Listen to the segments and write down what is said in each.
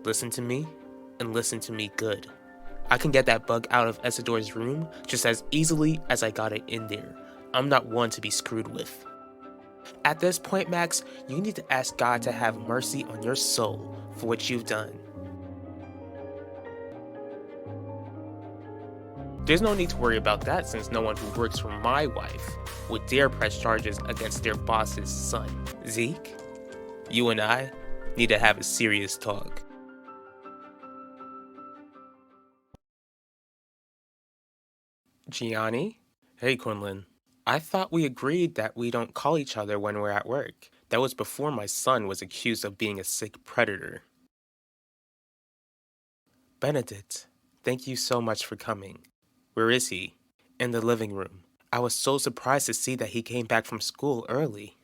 Listen to me, and listen to me good. I can get that bug out of Isidor's room just as easily as I got it in there. I'm not one to be screwed with. At this point, Max, you need to ask God to have mercy on your soul for what you've done. There's no need to worry about that since no one who works for my wife would dare press charges against their boss's son. Zeke, you and I need to have a serious talk. Gianni? Hey, Quinlan. I thought we agreed that we don't call each other when we're at work. That was before my son was accused of being a sick predator. Benedict, thank you so much for coming. Where is he? In the living room. I was so surprised to see that he came back from school early.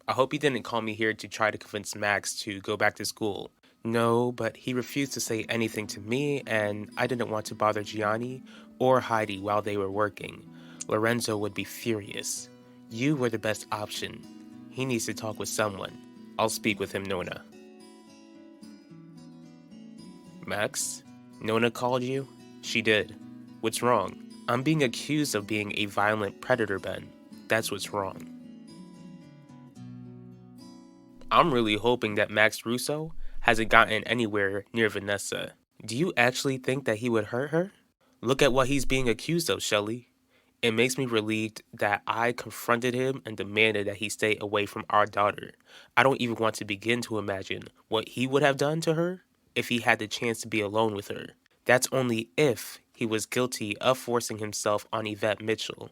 I hope he didn't call me here to try to convince Max to go back to school. No, but he refused to say anything to me, and I didn't want to bother Gianni or Heidi while they were working. Lorenzo would be furious. You were the best option. He needs to talk with someone. I'll speak with him, Nona. Max? Nona called you? She did. What's wrong? I'm being accused of being a violent predator, Ben. That's what's wrong. I'm really hoping that Max Russo hasn't gotten anywhere near Vanessa. Do you actually think that he would hurt her? Look at what he's being accused of, Shelley. It makes me relieved that I confronted him and demanded that he stay away from our daughter. I don't even want to begin to imagine what he would have done to her if he had the chance to be alone with her. That's only if he was guilty of forcing himself on Yvette Mitchell.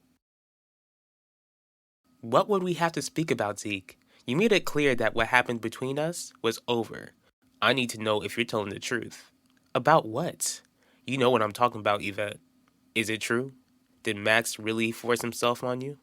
What would we have to speak about, Zeke? You made it clear that what happened between us was over. I need to know if you're telling the truth. About what? You know what I'm talking about, Yvette. Is it true? Did Max really force himself on you?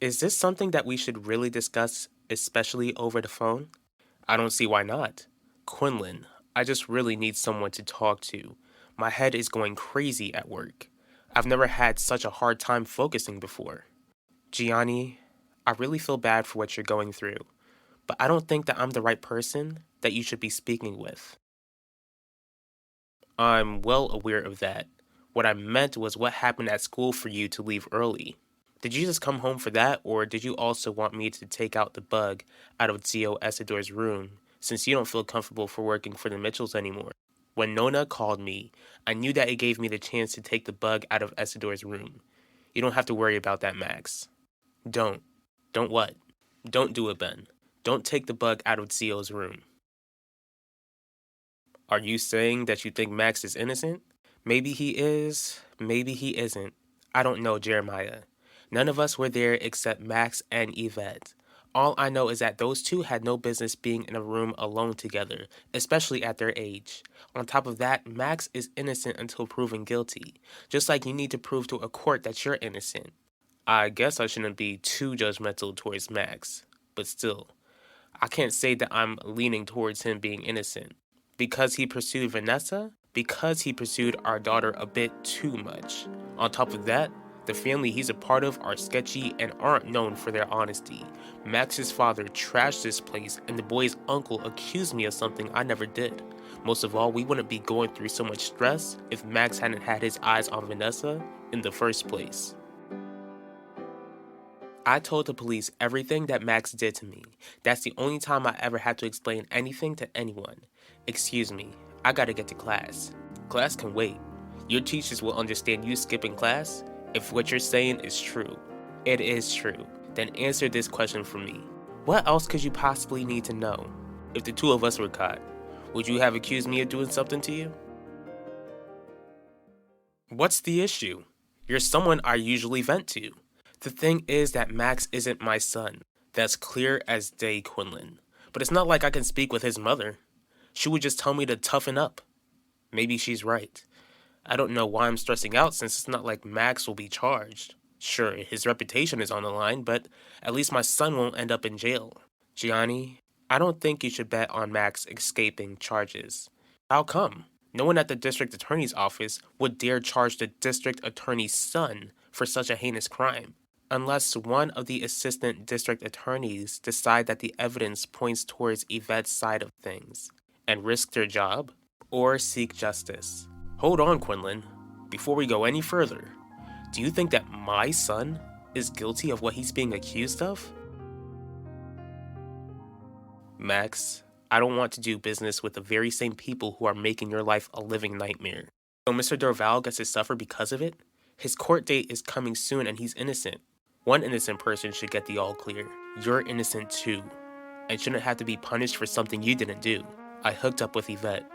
Is this something that we should really discuss, especially over the phone? I don't see why not. Quinlan, I just really need someone to talk to. My head is going crazy at work. I've never had such a hard time focusing before. Gianni, I really feel bad for what you're going through, but I don't think that I'm the right person that you should be speaking with. I'm well aware of that. What I meant was what happened at school for you to leave early. Did you just come home for that, or did you also want me to take out the bug out of Zio Esidor's room, since you don't feel comfortable for working for the Mitchells anymore? When Nona called me, I knew that it gave me the chance to take the bug out of Esidor's room. You don't have to worry about that, Max. Don't. Don't what? Don't do it, Ben. Don't take the bug out of Zio's room. Are you saying that you think Max is innocent? Maybe he is, maybe he isn't. I don't know, Jeremiah. None of us were there except Max and Yvette. All I know is that those two had no business being in a room alone together, especially at their age. On top of that, Max is innocent until proven guilty, just like you need to prove to a court that you're innocent. I guess I shouldn't be too judgmental towards Max, but still, I can't say that I'm leaning towards him being innocent. Because he pursued Vanessa? Because he pursued our daughter a bit too much. On top of that, the family he's a part of are sketchy and aren't known for their honesty. Max's father trashed this place, and the boy's uncle accused me of something I never did. Most of all, we wouldn't be going through so much stress if Max hadn't had his eyes on Vanessa in the first place. I told the police everything that Max did to me. That's the only time I ever had to explain anything to anyone. Excuse me, I gotta get to class. Class can wait. Your teachers will understand you skipping class if what you're saying is true. It is true. Then answer this question for me. What else could you possibly need to know? If the two of us were caught, would you have accused me of doing something to you? What's the issue? You're someone I usually vent to. The thing is that Max isn't my son. That's clear as day, Quinlan. But it's not like I can speak with his mother. She would just tell me to toughen up. Maybe she's right. I don't know why I'm stressing out since it's not like Max will be charged. Sure, his reputation is on the line, but at least my son won't end up in jail. Gianni, I don't think you should bet on Max escaping charges. How come? No one at the district attorney's office would dare charge the district attorney's son for such a heinous crime, unless one of the assistant district attorneys decide that the evidence points towards Yvette's side of things and risk their job or seek justice. Hold on, Quinlan. Before we go any further, do you think that my son is guilty of what he's being accused of? Max, I don't want to do business with the very same people who are making your life a living nightmare. So Mr. Dorval gets to suffer because of it? His court date is coming soon and he's innocent. One innocent person should get the all clear. You're innocent too, and shouldn't have to be punished for something you didn't do. I hooked up with Yvette,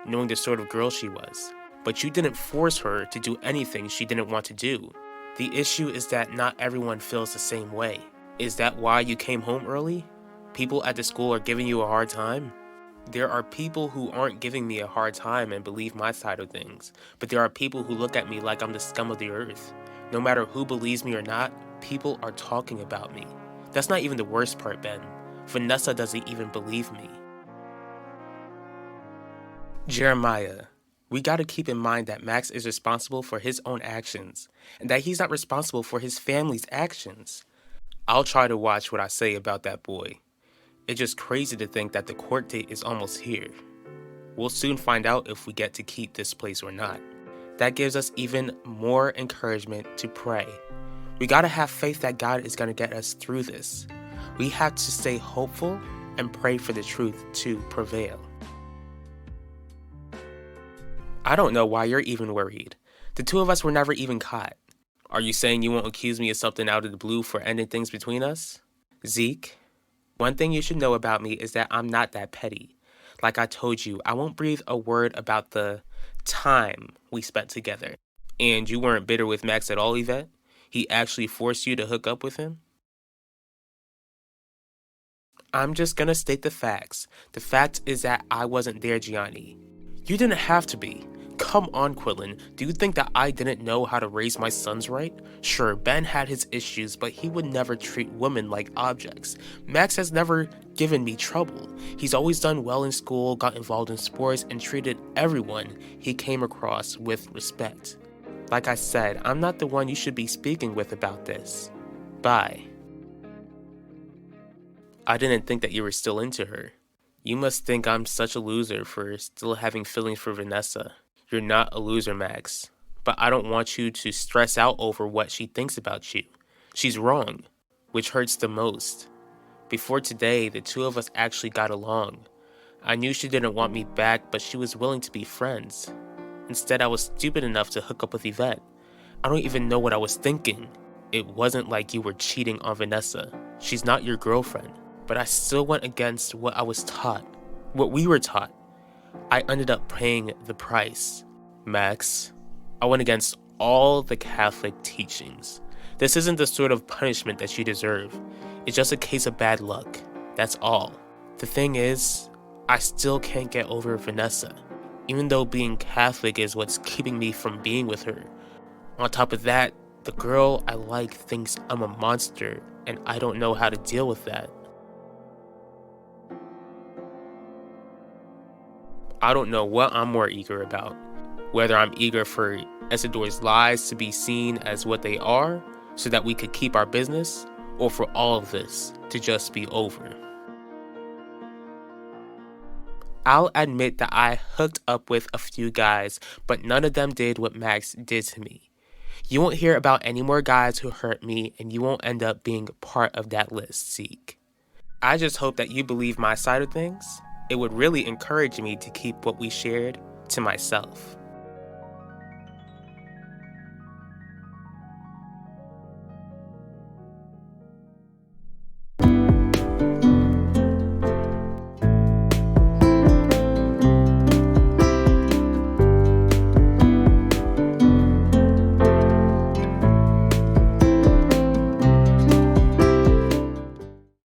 knowing the sort of girl she was, but you didn't force her to do anything she didn't want to do. The issue is that not everyone feels the same way. Is that why you came home early? People at the school are giving you a hard time? There are people who aren't giving me a hard time and believe my side of things, but there are people who look at me like I'm the scum of the earth. No matter who believes me or not, people are talking about me. That's not even the worst part, Ben. Vanessa doesn't even believe me. Jeremiah, we gotta keep in mind that Max is responsible for his own actions, and that he's not responsible for his family's actions. I'll try to watch what I say about that boy. It's just crazy to think that the court date is almost here. We'll soon find out if we get to keep this place or not. That gives us even more encouragement to pray. We gotta have faith that God is gonna get us through this. We have to stay hopeful and pray for the truth to prevail. I don't know why you're even worried. The two of us were never even caught. Are you saying you won't accuse me of something out of the blue for ending things between us? Zeke, one thing you should know about me is that I'm not that petty. Like I told you, I won't breathe a word about the time we spent together. And you weren't bitter with Max at all, Yvette? He actually forced you to hook up with him? I'm just gonna state the facts. The fact is that I wasn't there, Gianni. You didn't have to be. Come on, Quillen. Do you think that I didn't know how to raise my sons right? Sure, Ben had his issues, but he would never treat women like objects. Max has never given me trouble. He's always done well in school, got involved in sports, and treated everyone he came across with respect. Like I said, I'm not the one you should be speaking with about this. Bye. I didn't think that you were still into her. You must think I'm such a loser for still having feelings for Vanessa. You're not a loser, Max. But I don't want you to stress out over what she thinks about you. She's wrong, which hurts the most. Before today, the two of us actually got along. I knew she didn't want me back, but she was willing to be friends. Instead, I was stupid enough to hook up with Yvette. I don't even know what I was thinking. It wasn't like you were cheating on Vanessa. She's not your girlfriend. But I still went against what I was taught, what we were taught. I ended up paying the price. Max, I went against all the Catholic teachings. This isn't the sort of punishment that you deserve. It's just a case of bad luck. That's all. The thing is, I still can't get over Vanessa, even though being Catholic is what's keeping me from being with her. On top of that, the girl I like thinks I'm a monster, and I don't know how to deal with that. I don't know what I'm more eager about. Whether I'm eager for Isidore's lies to be seen as what they are, so that we could keep our business, or for all of this to just be over. I'll admit that I hooked up with a few guys, but none of them did what Max did to me. You won't hear about any more guys who hurt me, and you won't end up being part of that list, Zeke. I just hope that you believe my side of things. It would really encourage me to keep what we shared to myself.